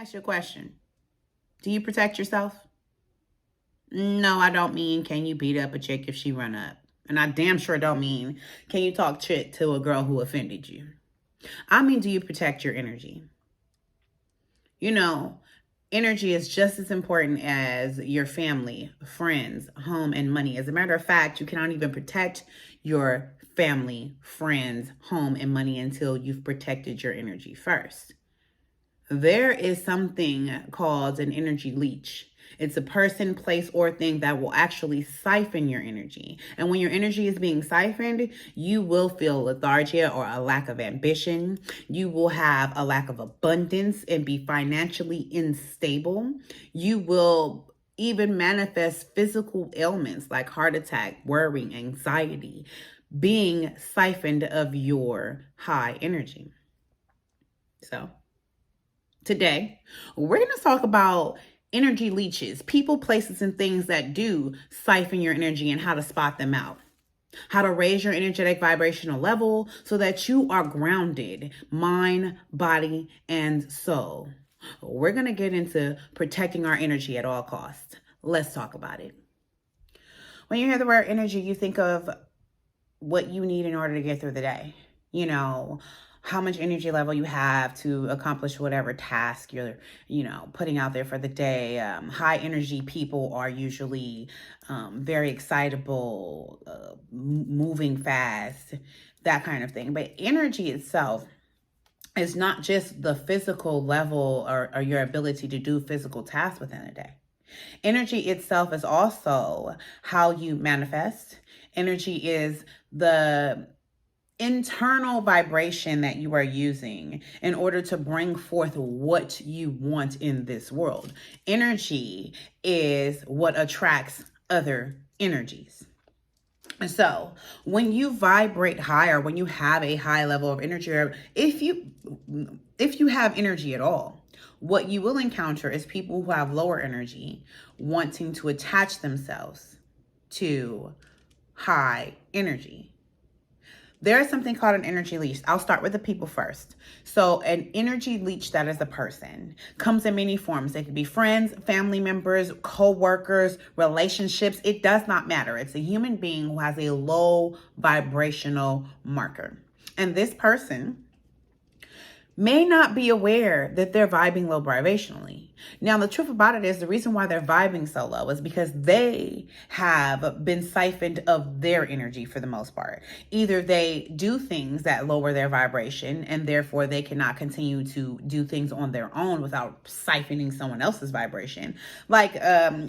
ask you a question. Do you protect yourself? No, I don't mean can you beat up a chick if she run up. And I damn sure don't mean can you talk shit to a girl who offended you. I mean, do you protect your energy? You know, energy is just as important as your family, friends, home, and money. As a matter of fact, you cannot even protect your family, friends, home, and money until you've protected your energy first. There is something called an energy leech. It's a person, place, or thing that will actually siphon your energy. And when your energy is being siphoned, you will feel lethargy or a lack of ambition. You will have a lack of abundance and be financially unstable. You will even manifest physical ailments like heart attack, worry, anxiety, being siphoned of your high energy. So, today, we're going to talk about energy leeches, people, places, and things that do siphon your energy and how to spot them out. How to raise your energetic vibrational level so that you are grounded, mind, body, and soul. We're going to get into protecting our energy at all costs. Let's talk about it. When you hear the word energy, you think of what you need in order to get through the day. You know, how much energy level you have to accomplish whatever task you're, putting out there for the day. High energy people are usually very excitable, moving fast, that kind of thing. But energy itself is not just the physical level or your ability to do physical tasks within a day. Energy itself is also how you manifest. Energy is the internal vibration that you are using in order to bring forth what you want in this world. Energy is what attracts other energies. So when you vibrate higher, when you have a high level of energy, or if you have energy at all, what you will encounter is people who have lower energy wanting to attach themselves to high energy. There is something called an energy leech. I'll start with the people first. So an energy leech, that is a person, comes in many forms. They could be friends, family members, co-workers, relationships. It does not matter. It's a human being who has a low vibrational marker. And this person may not be aware that they're vibing low vibrationally. Now, the truth about it is the reason why they're vibing so low is because they have been siphoned of their energy for the most part. Either they do things that lower their vibration and therefore they cannot continue to do things on their own without siphoning someone else's vibration, like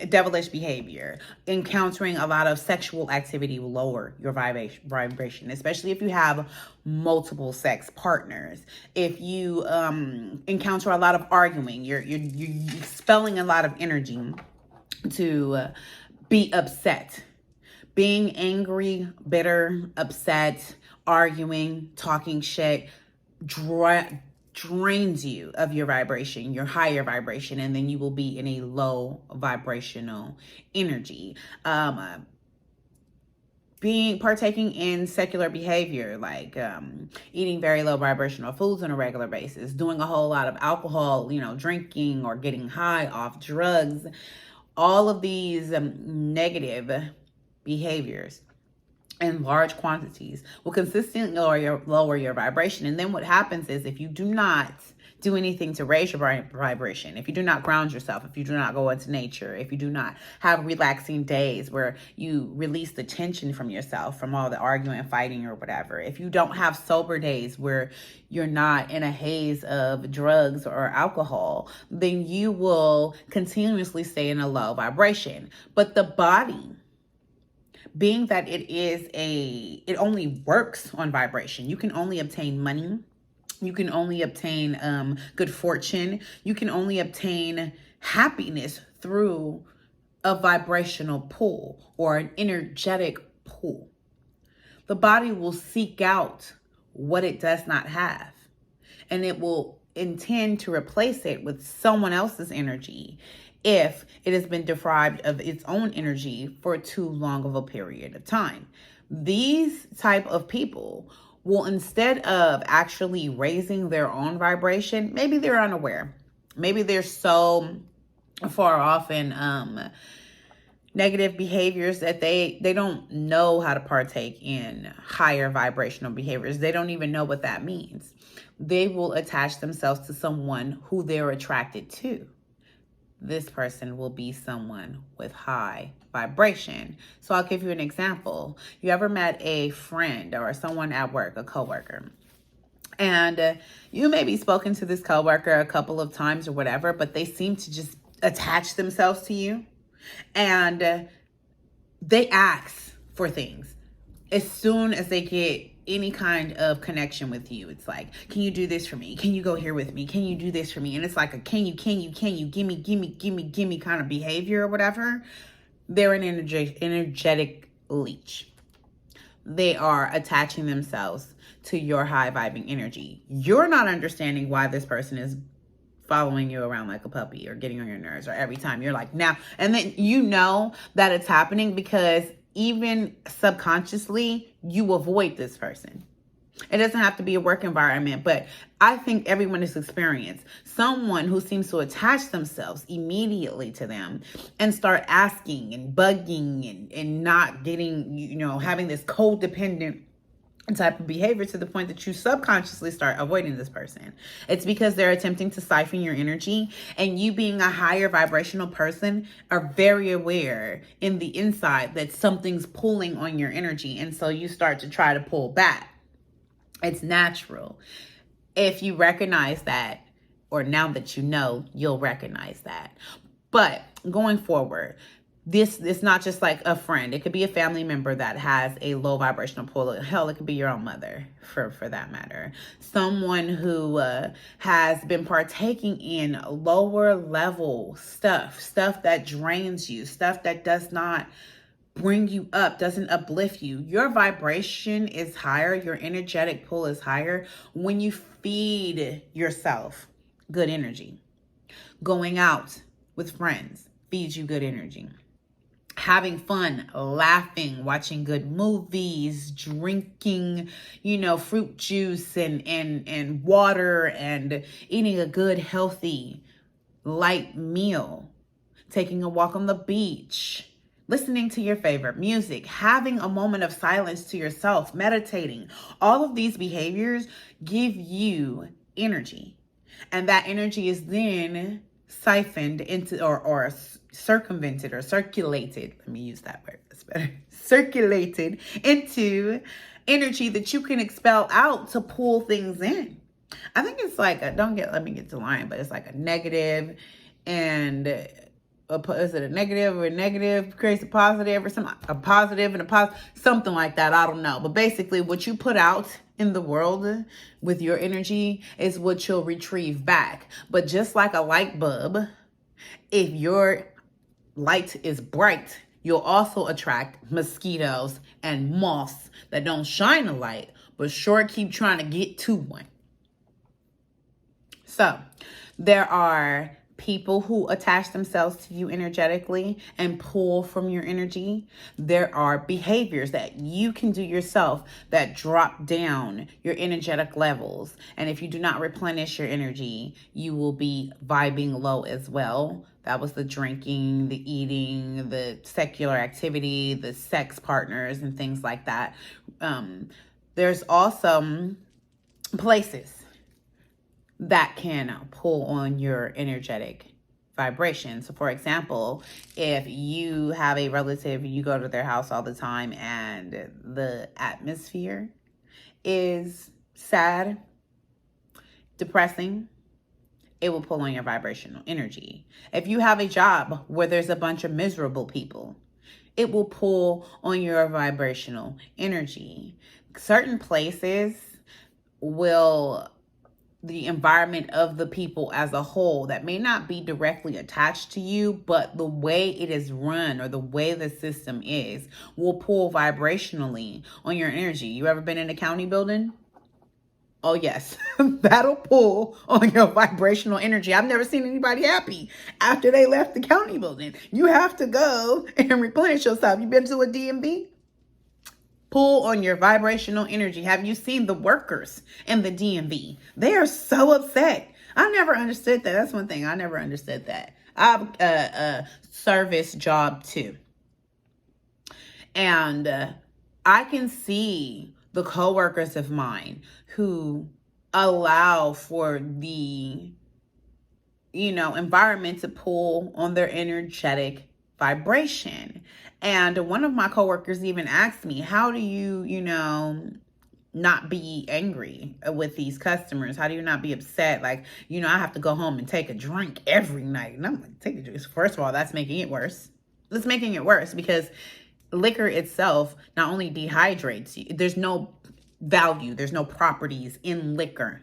devilish behavior. Encountering a lot of sexual activity will lower your vibration, especially if you have multiple sex partners. If you encounter a lot of arguing, you're expelling a lot of energy to be upset. Being angry, bitter, upset, arguing, talking shit drains you of your vibration, your higher vibration, and then you will be in a low vibrational energy. Partaking in secular behavior, like eating very low vibrational foods on a regular basis, doing a whole lot of alcohol, drinking or getting high off drugs, all of these negative behaviors in large quantities will consistently lower your vibration. And then what happens is if you do not do anything to raise your vibration, if you do not ground yourself, if you do not go into nature, if you do not have relaxing days where you release the tension from yourself, from all the arguing and fighting or whatever, if you don't have sober days where you're not in a haze of drugs or alcohol, then you will continuously stay in a low vibration. But the body, being that it only works on vibration, you can only obtain money, you can only obtain good fortune, you can only obtain happiness through a vibrational pull or an energetic pull. The body will seek out what it does not have, and it will intend to replace it with someone else's energy if it has been deprived of its own energy for too long of a period of time. These type of people will, instead of actually raising their own vibration, maybe they're unaware. Maybe they're so far off in negative behaviors that they don't know how to partake in higher vibrational behaviors. They don't even know what that means. They will attach themselves to someone who they're attracted to. This person will be someone with high vibration. So I'll give you an example. You ever met a friend or someone at work, a coworker, and you maybe spoken to this coworker a couple of times or whatever, but they seem to just attach themselves to you, and they ask for things as soon as they get any kind of connection with you. It's like, can you do this for me? Can you go here with me? Can you do this for me? And it's like a can you, gimme kind of behavior or whatever. They're an energetic leech. They are attaching themselves to your high vibing energy. You're not understanding why this person is following you around like a puppy or getting on your nerves, or every time you're like, now, and then you know that it's happening because even subconsciously you avoid this person. It doesn't have to be a work environment, but I think everyone has experienced someone who seems to attach themselves immediately to them and start asking and bugging and not getting, having this codependent type of behavior to the point that you subconsciously start avoiding this person. It's because they're attempting to siphon your energy, and you being a higher vibrational person are very aware in the inside that something's pulling on your energy, and so you start to try to pull back. It's natural. If you recognize that, or now that you know, you'll recognize that. But going forward, this is not just like a friend. It could be a family member that has a low vibrational pull. Hell, it could be your own mother, for that matter. Someone who has been partaking in lower level stuff that drains you, stuff that does not bring you up, doesn't uplift you. Your vibration is higher. Your energetic pull is higher when you feed yourself good energy. Going out with friends feeds you good energy. Having fun, laughing, watching good movies, drinking, fruit juice and water, and eating a good, healthy, light meal, taking a walk on the beach, listening to your favorite music, having a moment of silence to yourself, meditating. All of these behaviors give you energy. And that energy is then siphoned into or circumvented or circulated. Let me use that word. That's better. Circulated into energy that you can expel out to pull things in. I think it's like let me get to lying, but it's like a negative and is it a negative or a negative creates a positive, or something, a positive and a positive, something like that. I don't know. But basically what you put out in the world with your energy is what you'll retrieve back. But just like a light bulb, if your light is bright, you'll also attract mosquitoes and moths that don't shine a light, but sure keep trying to get to one. So there are people who attach themselves to you energetically and pull from your energy. There are behaviors that you can do yourself that drop down your energetic levels. And if you do not replenish your energy, you will be vibing low as well. That was the drinking, the eating, the secular activity, the sex partners, and things like that. There's also places that can pull on your energetic vibration. So for example, if you have a relative, you go to their house all the time and the atmosphere is sad, depressing, it will pull on your vibrational energy. If you have a job where there's a bunch of miserable people, it will pull on your vibrational energy. Certain places will, the environment of the people as a whole that may not be directly attached to you, but the way it is run or the way the system is will pull vibrationally on your energy. You ever been in a county building? Oh yes, that'll pull on your vibrational energy. I've never seen anybody happy after they left the county building. You have to go and replenish yourself. You been to a DMV? Pull on your vibrational energy. Have you seen the workers in the DMV? They are so upset I never understood that. That's one thing. I never understood that. I have a service job too. And I can see the coworkers of mine who allow for the, environment to pull on their energetic vibration. And one of my coworkers even asked me, how do you, not be angry with these customers? How do you not be upset? Like, I have to go home and take a drink every night. And I'm like, take a drink. First of all, that's making it worse. That's making it worse because liquor itself not only dehydrates you, there's no value, there's no properties in liquor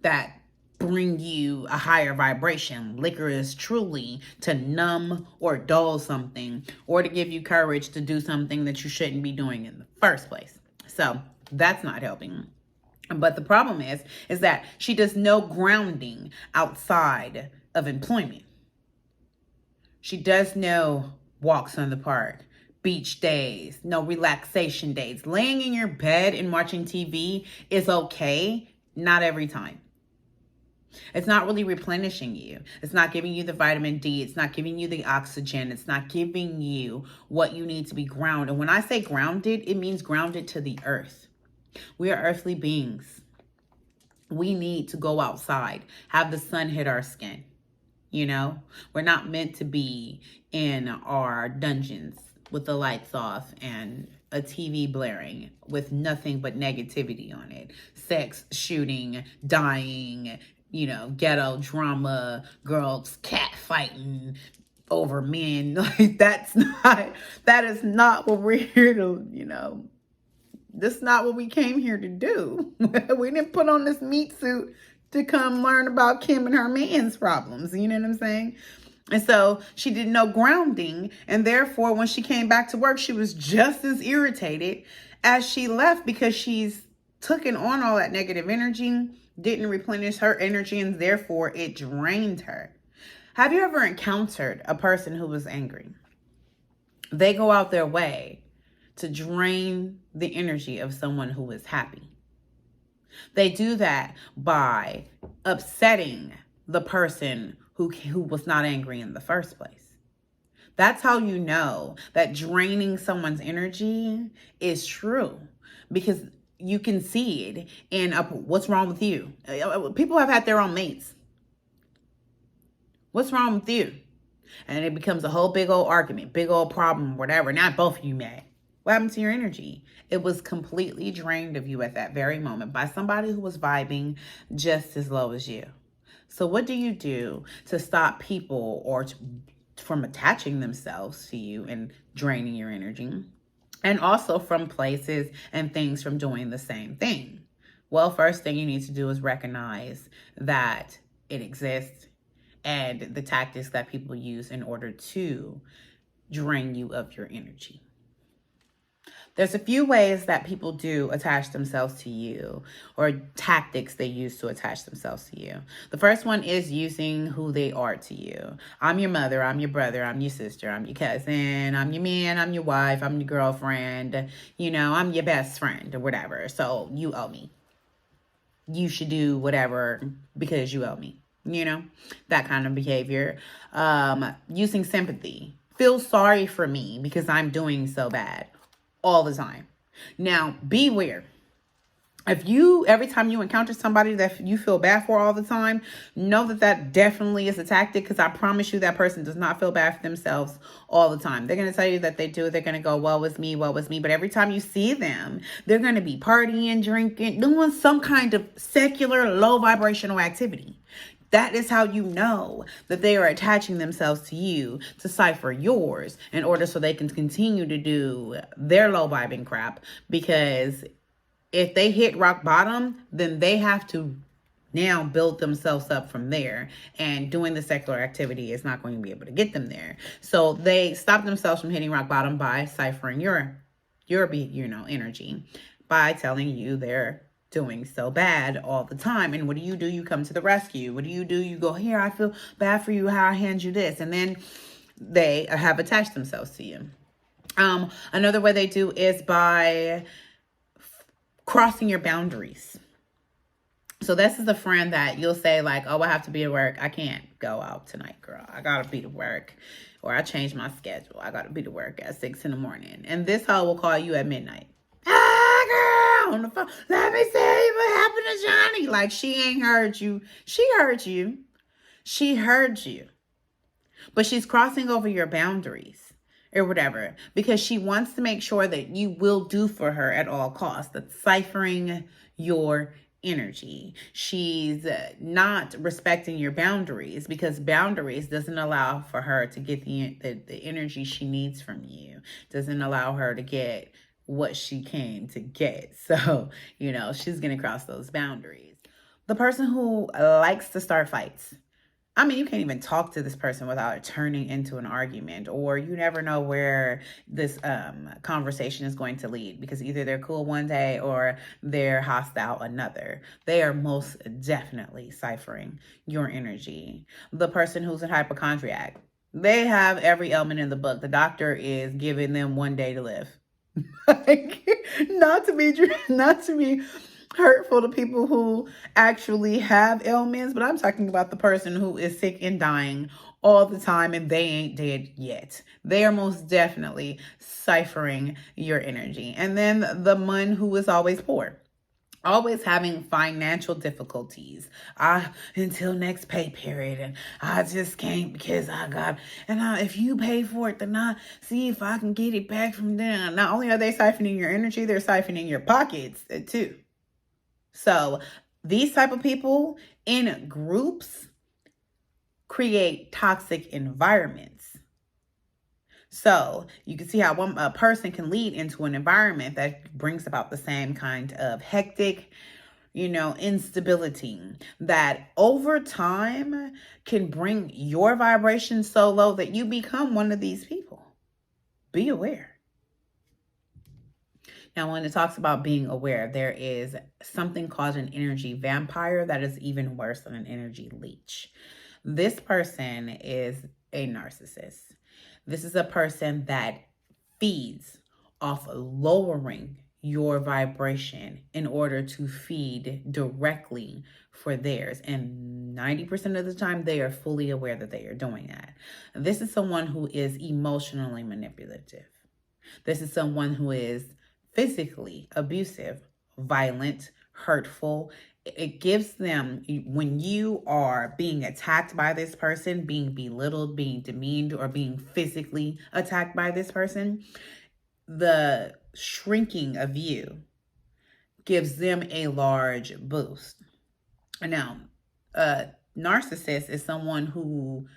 that bring you a higher vibration. Liquor is truly to numb or dull something, or to give you courage to do something that you shouldn't be doing in the first place. So that's not helping. But the problem is that she does no grounding outside of employment. She does no walks in the park, beach days, no relaxation days. Laying in your bed and watching TV is okay, not every time. It's not really replenishing you. It's not giving you the vitamin D. It's not giving you the oxygen. It's not giving you what you need to be grounded. When I say grounded, it means grounded to the earth. We are earthly beings. We need to go outside, have the sun hit our skin. We're not meant to be in our dungeons with the lights off and a TV blaring with nothing but negativity on it. Sex, shooting, dying, ghetto drama, girls cat fighting over men. Like, that is not what we're here to, that's not what we came here to do. We didn't put on this meat suit to come learn about Kim and her man's problems. You know what I'm saying? And so she did no grounding. And therefore, when she came back to work, she was just as irritated as she left because she's taken on all that negative energy, didn't replenish her energy, and therefore it drained her. Have you ever encountered a person who was angry? They go out their way to drain the energy of someone who is happy. They do that by upsetting the person who was not angry in the first place. That's how you know that draining someone's energy is true, because you can see it in what's wrong with you. People have had their own mates. What's wrong with you? And it becomes a whole big old argument, big old problem, whatever. Not both of you mad. What happened to your energy? It was completely drained of you at that very moment by somebody who was vibing just as low as you. So what do you do to stop people or from attaching themselves to you and draining your energy? And also from places and things from doing the same thing? Well, first thing you need to do is recognize that it exists and the tactics that people use in order to drain you of your energy. There's a few ways that people do attach themselves to you, or tactics they use to attach themselves to you. The first one is using who they are to you. I'm your mother, I'm your brother, I'm your sister, I'm your cousin, I'm your man, I'm your wife, I'm your girlfriend, I'm your best friend or whatever. So you owe me. You should do whatever because you owe me. That kind of behavior. Using sympathy. Feel sorry for me because I'm doing so bad. All the time. Now, beware. Every time you encounter somebody that you feel bad for all the time, know that definitely is a tactic, because I promise you that person does not feel bad for themselves all the time. They're going to tell you that they do. They're going to go, well, with me. But every time you see them, they're going to be partying, drinking, doing some kind of secular, low vibrational activity. That is how you know that they are attaching themselves to you to cipher yours in order so they can continue to do their low vibing crap. Because if they hit rock bottom, then they have to now build themselves up from there. And doing the secular activity is not going to be able to get them there. So they stop themselves from hitting rock bottom by ciphering your energy, by telling you they're doing so bad all the time. And what do? You come to the rescue. What do? You go, here, I feel bad for you, how I hand you this. And then they have attached themselves to you. Another way they do is by crossing your boundaries. So this is a friend that you'll say like, oh, I have to be at work. I can't go out tonight, girl. I got to be to work. Or I changed my schedule. I got to be to work at 6 in the morning. And this hoe will call you at midnight. Ah, girl, on the phone. Let me see what happened to Johnny. Like, she ain't heard you. She heard you. She heard you. But she's crossing over your boundaries or whatever because she wants to make sure that you will do for her at all costs. That's ciphering your energy. She's not respecting your boundaries because boundaries doesn't allow for her to get the energy she needs from you. Doesn't allow her to get what she came to get. So, she's going to cross those boundaries. The person who likes to start fights. I mean, you can't even talk to this person without it turning into an argument, or you never know where this conversation is going to lead because either they're cool one day or they're hostile another. They are most definitely ciphering your energy. The person who's a hypochondriac, they have every element in the book. The doctor is giving them one day to live. Like, not to be hurtful to people who actually have ailments, but I'm talking about the person who is sick and dying all the time and they ain't dead yet. They are most definitely ciphering your energy. And then the one who is always poor. Always having financial difficulties. Until next pay period, and I just can't because I got, and if you pay for it, then I see if I can get it back from them. Not only are they siphoning your energy, they're siphoning your pockets too. So these type of people in groups create toxic environments. So you can see how a person can lead into an environment that brings about the same kind of hectic, instability that over time can bring your vibration so low that you become one of these people. Be aware. Now, when it talks about being aware, there is something called an energy vampire that is even worse than an energy leech. This person is a narcissist. This is a person that feeds off lowering your vibration in order to feed directly for theirs. And 90% of the time, they are fully aware that they are doing that. This is someone who is emotionally manipulative. This is someone who is physically abusive, violent, hurtful. It gives them, when you are being attacked by this person, being belittled, being demeaned, or being physically attacked by this person, the shrinking of you gives them a large boost. Now, a narcissist is someone who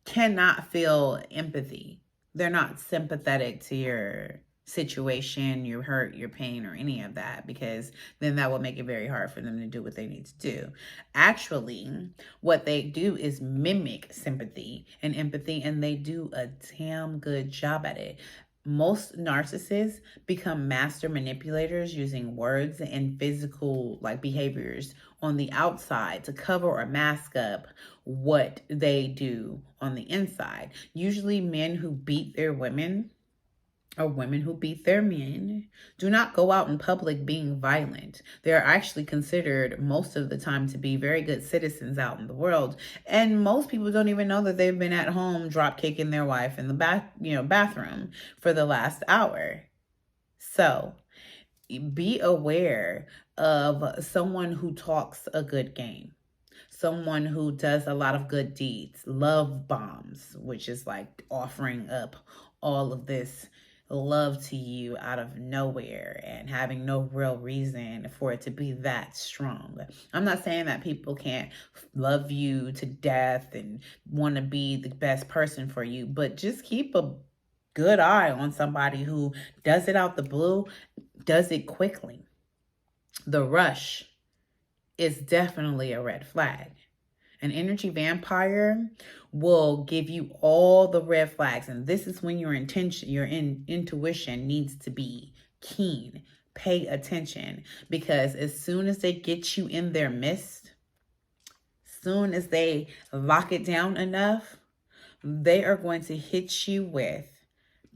cannot feel empathy. They're not sympathetic to your situation, your hurt, your pain, or any of that, because then that will make it very hard for them to do what they need to do. Actually, what they do is mimic sympathy and empathy, and they do a damn good job at it. Most narcissists become master manipulators using words and physical behaviors on the outside to cover or mask up what they do on the inside. Usually men who beat their women or women who beat their men do not go out in public being violent. They're actually considered most of the time to be very good citizens out in the world. And most people don't even know that they've been at home drop kicking their wife in the bathroom for the last hour. So be aware of someone who talks a good game. Someone who does a lot of good deeds. Love bombs, which is like offering up all of this love to you out of nowhere and having no real reason for it to be that strong. I'm not saying that people can't love you to death and want to be the best person for you, but just keep a good eye on somebody who does it out the blue, does it quickly. The rush is definitely a red flag. An energy vampire will give you all the red flags. And this is when your intuition needs to be keen. Pay attention, because as soon as they get you in their midst, soon as they lock it down enough, they are going to hit you with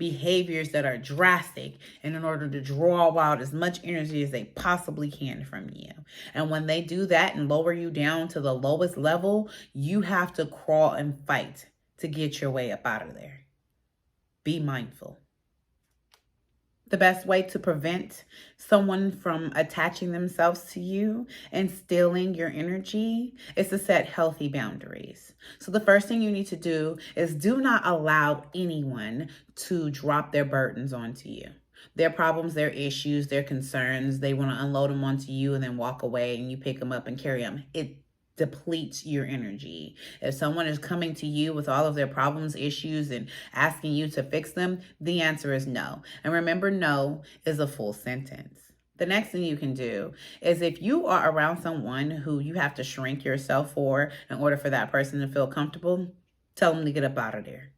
behaviors that are drastic, and in order to draw out as much energy as they possibly can from you. And when they do that and lower you down to the lowest level, you have to crawl and fight to get your way up out of there. Be mindful. The best way to prevent someone from attaching themselves to you and stealing your energy is to set healthy boundaries. So the first thing you need to do is do not allow anyone to drop their burdens onto you. Their problems, their issues, their concerns, they want to unload them onto you and then walk away and you pick them up and carry them. It depletes your energy. If someone is coming to you with all of their problems, issues, and asking you to fix them, the answer is no. And remember, no is a full sentence. The next thing you can do is if you are around someone who you have to shrink yourself for in order for that person to feel comfortable, tell them to get up out of there.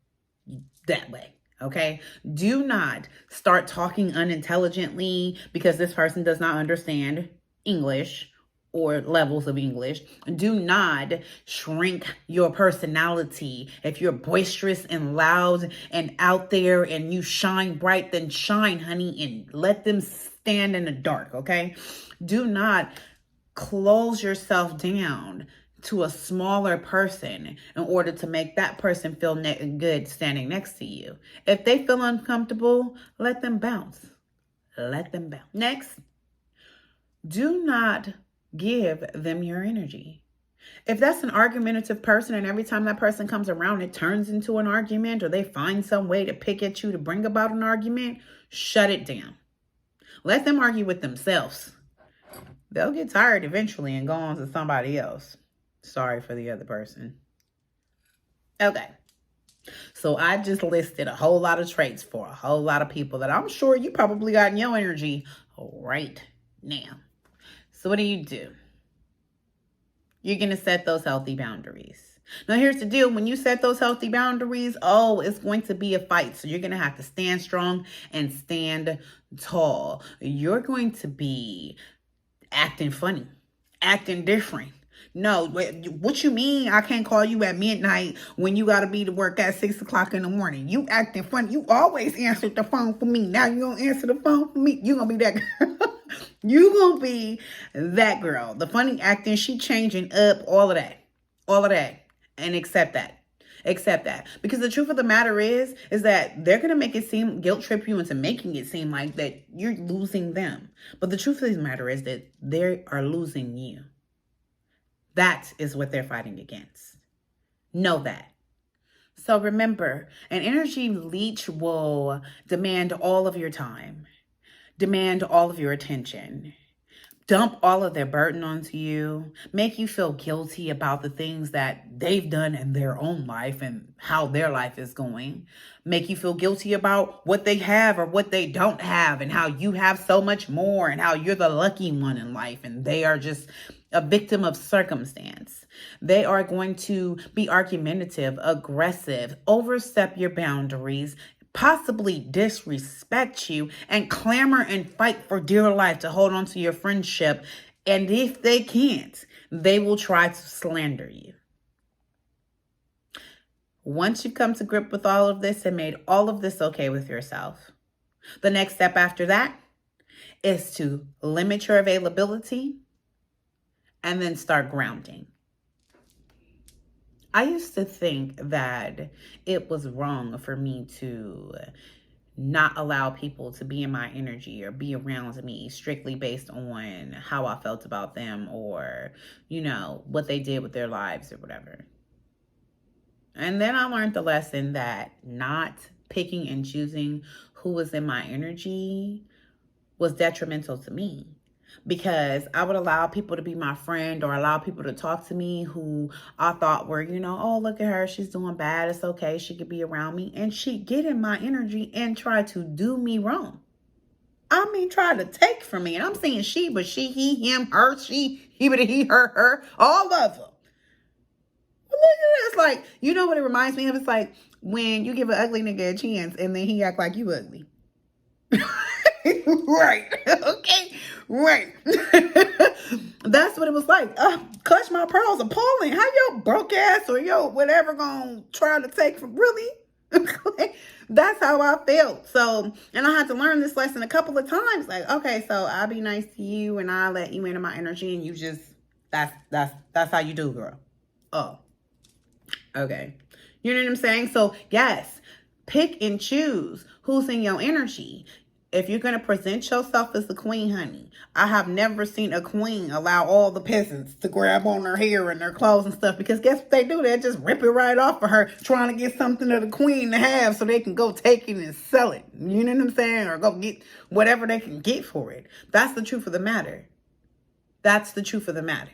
That way. Okay? Do not start talking unintelligently because this person does not understand English or levels of English. Do not shrink your personality. If you're boisterous and loud and out there and you shine bright, then shine, honey, and let them stand in the dark, okay? Do not close yourself down to a smaller person in order to make that person feel good standing next to you. If they feel uncomfortable, let them bounce. Let them bounce. Next, do not give them your energy. If that's an argumentative person and every time that person comes around, it turns into an argument or they find some way to pick at you to bring about an argument, shut it down. Let them argue with themselves. They'll get tired eventually and go on to somebody else. Sorry for the other person. Okay. So I just listed a whole lot of traits for a whole lot of people that I'm sure you probably got in your energy right now. So what do? You're going to set those healthy boundaries. Now, here's the deal. When you set those healthy boundaries, it's going to be a fight. So you're going to have to stand strong and stand tall. You're going to be acting funny, acting different. No, what you mean I can't call you at midnight when you got to be to work at 6 o'clock in the morning? You acting funny. You always answered the phone for me. Now you don't answer the phone for me. You going to be that girl. You going to be that girl. The funny acting, she changing up, all of that. All of that. And accept that. Accept that. Because the truth of the matter is that they're going to make it seem, guilt trip you into making it seem like that you're losing them. But the truth of the matter is that they are losing you. That is what they're fighting against. Know that. So remember, an energy leech will demand all of your time, demand all of your attention, dump all of their burden onto you, make you feel guilty about the things that they've done in their own life and how their life is going, make you feel guilty about what they have or what they don't have and how you have so much more and how you're the lucky one in life and they are just a victim of circumstance. They are going to be argumentative, aggressive, overstep your boundaries, possibly disrespect you, and clamor and fight for dear life to hold on to your friendship. And if they can't, they will try to slander you. Once you've come to grip with all of this and made all of this okay with yourself, the next step after that is to limit your availability and then start grounding. I used to think that it was wrong for me to not allow people to be in my energy or be around me strictly based on how I felt about them or, what they did with their lives or whatever. And then I learned the lesson that not picking and choosing who was in my energy was detrimental to me. Because I would allow people to be my friend or allow people to talk to me who I thought were, oh, look at her. She's doing bad. It's okay. She could be around me. And she'd get in my energy and try to do me wrong. I mean, try to take from me. And I'm saying she, but she, he, him, her, she, he, but he, her, all of them. Look at this. Like, you know what it reminds me of? It's like when you give an ugly nigga a chance and then he act like you ugly. Right. Okay. Right. That's what it was like. Clutch my pearls appalling. How your broke ass or your whatever gonna try to take from really? That's how I felt. So, and I had to learn this lesson a couple of times. Like, okay, so I'll be nice to you and I'll let you into my energy, and you just, that's how you do, girl. Oh, okay. You know what I'm saying? So yes, pick and choose who's in your energy. If you're going to present yourself as the queen, honey, I have never seen a queen allow all the peasants to grab on their hair and their clothes and stuff, because guess what they do? They just rip it right off of her, trying to get something of the queen to have so they can go take it and sell it. You know what I'm saying? Or go get whatever they can get for it. That's the truth of the matter. That's the truth of the matter.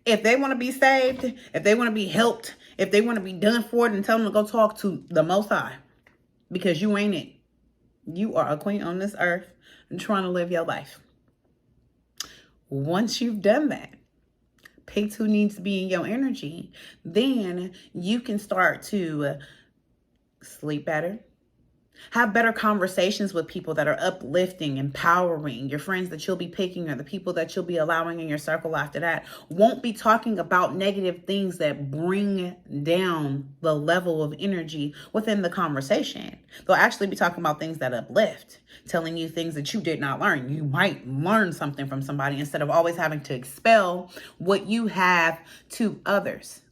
If they want to be saved, if they want to be helped, if they want to be done for it, and tell them to go talk to the Most High, because you ain't it. You are a queen on this earth and trying to live your life. Once you've done that, pick who needs to be in your energy, then you can start to sleep better. Have better conversations with people that are uplifting, empowering. Your friends that you'll be picking, or the people that you'll be allowing in your circle after that, won't be talking about negative things that bring down the level of energy within the conversation. They'll actually be talking about things that uplift, telling you things that you did not learn. You might learn something from somebody instead of always having to expel what you have to others.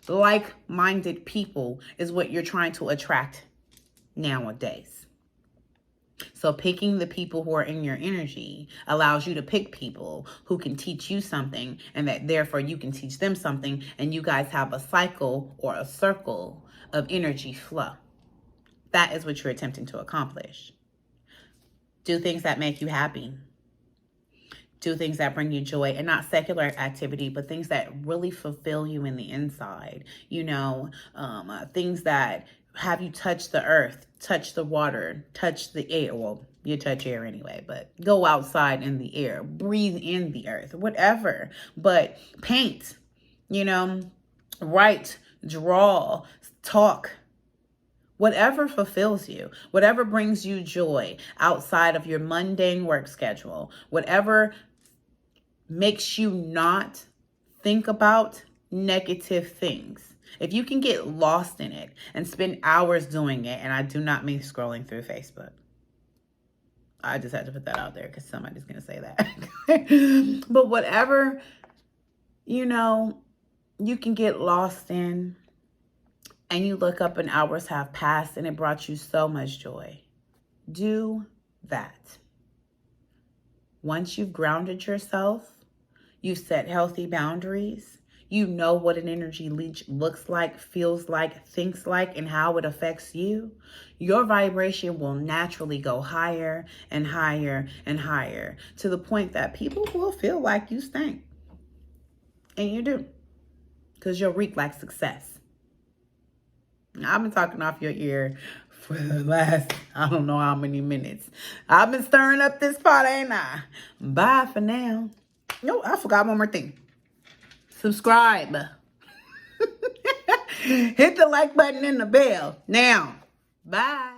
Like-minded people is what you're trying to attract nowadays. So picking the people who are in your energy allows you to pick people who can teach you something, and that therefore you can teach them something, and you guys have a cycle or a circle of energy flow. That is what you're attempting to accomplish. Do things that make you happy. Do things that bring you joy, and not secular activity, but things that really fulfill you in the inside. You know, things that have you touch the earth, touch the water, touch the air. Well, you touch air anyway, but go outside in the air, breathe in the earth, whatever. But paint, you know, write, draw, talk, whatever fulfills you, whatever brings you joy outside of your mundane work schedule, whatever makes you not think about negative things. If you can get lost in it and spend hours doing it, and I do not mean scrolling through Facebook. I just had to put that out there because somebody's going to say that. But whatever, you know, you can get lost in, and you look up and hours have passed and it brought you so much joy, do that. Once you've grounded yourself, you've set healthy boundaries, you know what an energy leech looks like, feels like, thinks like, and how it affects you, your vibration will naturally go higher and higher and higher, to the point that people will feel like you stink. And you do, because you'll reek like success. I've been talking off your ear for the last, I don't know how many minutes. I've been stirring up this pot, ain't I? Bye for now. No, I forgot one more thing. Subscribe. Hit the like button and the bell. Now, bye.